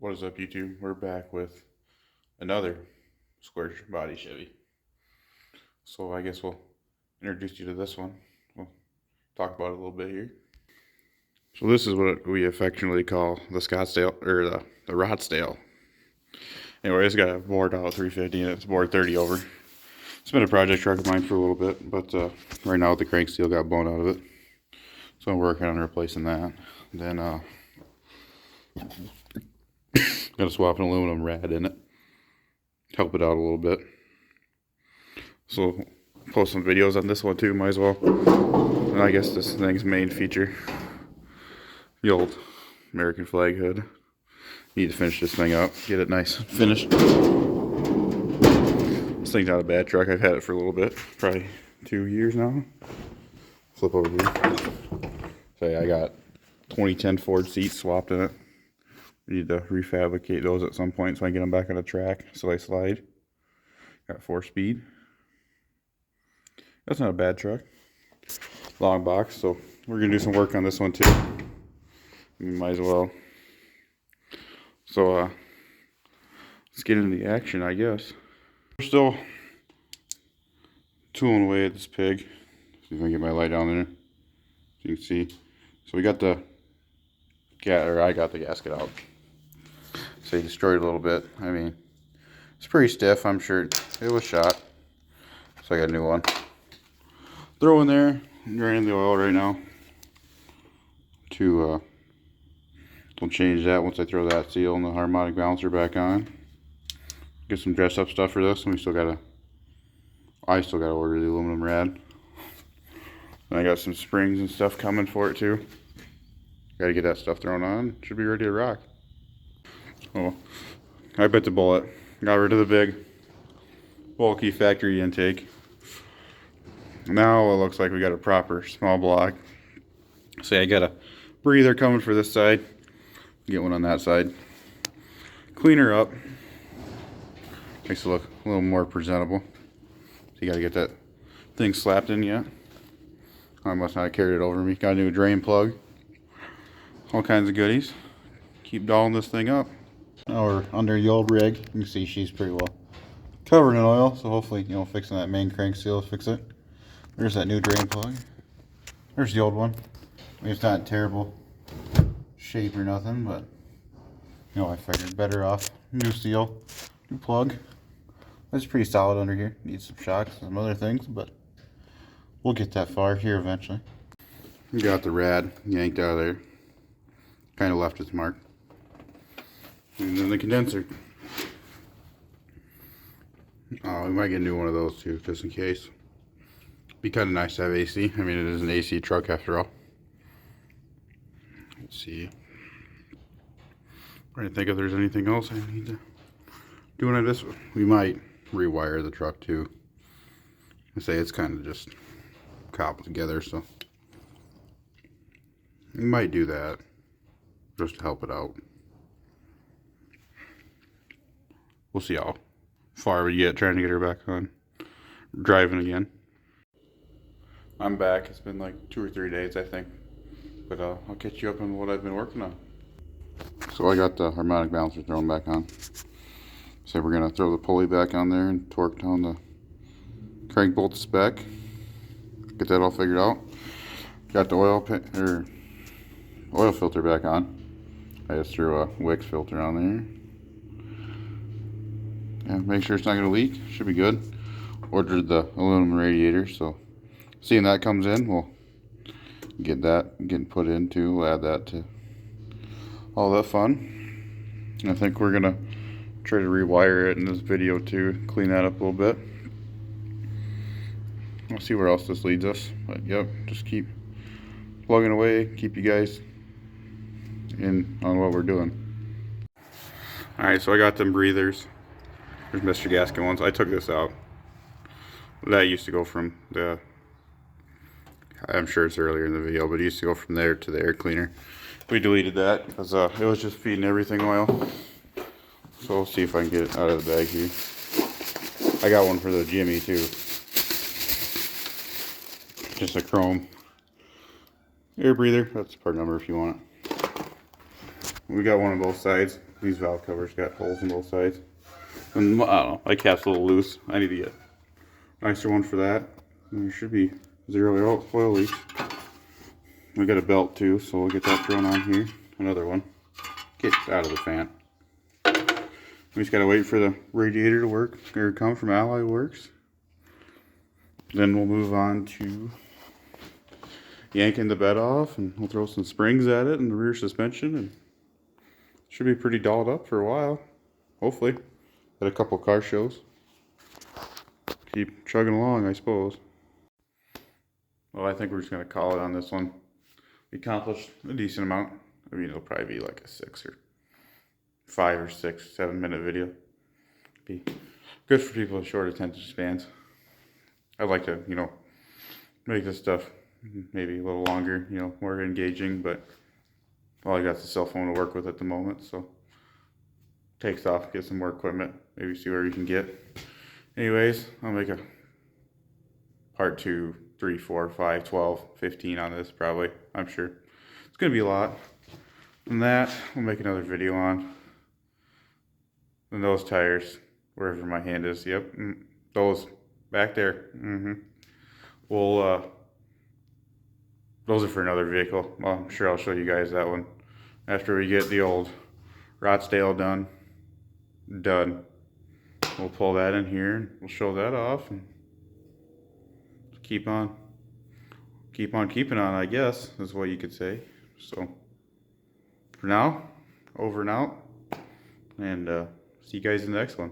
What is up, YouTube? We're back with another square body Chevy. So I guess we'll introduce you to this one. We'll talk about it a little bit here. So this is what we affectionately call the Scottsdale, or the Rottsdale. Anyway, it's got a bored out 350 and it's bored 30 over. It's been a project truck of mine for a little bit, but right now the crank steel got blown out of it. So I'm working on replacing that. Then gotta swap an aluminum rad in it. Help it out a little bit. So post some videos on this one too, might as well. And I guess this thing's main feature, the old American flag hood. Need to finish this thing up, get it nice and finished. This thing's not a bad truck. I've had it for a little bit, probably 2 years now. Flip over here. So yeah, I got 2010 Ford seats swapped in it. We need to refabricate those at some point so I can get them back on the track so they slide. Got 4-speed. That's not a bad truck. Long box, so we're gonna do some work on this one too. We might as well. So let's get into the action, I guess. We're still tooling away at this pig. See if I can get my light down there. So you can see. So we got the I got the gasket out. So he destroyed it a little bit. I mean, it's pretty stiff. I'm sure it was shot. So I got a new one. Throw in there, draining the oil right now. We'll change that once I throw that seal and the harmonic balancer back on. Get some dress up stuff for this, and I still gotta order the aluminum rad. And I got some springs and stuff coming for it too. Gotta get that stuff thrown on. Should be ready to rock. Oh, I bit the bullet. Got rid of the big, bulky factory intake. Now it looks like we got a proper small block. See, I got a breather coming for this side. Get one on that side. Clean her up. Makes it look a little more presentable. So you gotta get that thing slapped in yet. I must not have carried it over me. Got a new drain plug. All kinds of goodies. Keep dolling this thing up. Now we're under the old rig. You can see she's pretty well covered in oil, so hopefully, fixing that main crank seal will fix it. There's that new drain plug. There's the old one. I mean, it's not in terrible shape or nothing, but I figured better off new seal, new plug. It's pretty solid under here. Needs some shocks and some other things, but we'll get that far here eventually. We got the rad yanked out of there. Kind of left its mark. And then the condenser. We might get a new one of those too, just in case. Be kind of nice to have AC. I mean, it is an AC truck after all. Let's see. I'm trying to think if there's anything else I need to do on this. We might rewire the truck too. I say it's kind of just cobbled together, so we might do that just to help it out. We'll see how far we get trying to get her back on driving again. I'm back. It's been like 2 or 3 days, I think, but I'll catch you up on what I've been working on. So I got the harmonic balancer thrown back on. So we're gonna throw the pulley back on there and torque down the crank bolt spec. Get that all figured out. Got the oil filter back on. I just threw a Wix filter on there. Yeah, make sure it's not gonna leak. Should be good. Ordered the aluminum radiator, so seeing that comes in, we'll get that getting put in too. We'll add that to all that fun. I think we're gonna try to rewire it in this video too, clean that up a little bit. We'll see where else this leads us. But yep, just keep plugging away, keep you guys in on what we're doing. Alright, so I got them breathers. There's Mr. Gasket ones. I took this out. That used to go from the, I'm sure it's earlier in the video, but it used to go from there to the air cleaner. We deleted that because it was just feeding everything oil. So we'll see if I can get it out of the bag here. I got one for the Jimmy too. Just a chrome air breather. That's the part number if you want it. We got one on both sides. These valve covers got holes on both sides. And I don't know, my cap's a little loose. I need to get a nicer one for that. And there should be 0 oil leaks. We got a belt too, so we'll get that thrown on here. Another one. Get out of the fan. We just gotta wait for the radiator to work, or come from Alloy Works. Then we'll move on to yanking the bed off, and we'll throw some springs at it and the rear suspension, and should be pretty dolled up for a while. Hopefully. At a couple car shows. Keep chugging along, I suppose. Well, I think we're just gonna call it on this one. We accomplished a decent amount. I mean, it'll probably be like a 6 or 5 or 6, 7 minute video. Be good for people with short attention spans. I'd like to, you know, make this stuff maybe a little longer, you know, more engaging, but all I got is a cell phone to work with at the moment, so takes off, get some more equipment, maybe see where you can get. Anyways, I'll make a part 2, 3, 4, 5, 12, 15 on this probably, I'm sure. It's gonna be a lot. And that, we'll make another video on. And those tires, wherever my hand is, yep, those back there, We'll, those are for another vehicle. Well, I'm sure I'll show you guys that one after we get the old Rottsdale done. We'll pull that in here and we'll show that off and keep on keeping on, I guess, is what you could say. So for now, over and out, and see you guys in the next one.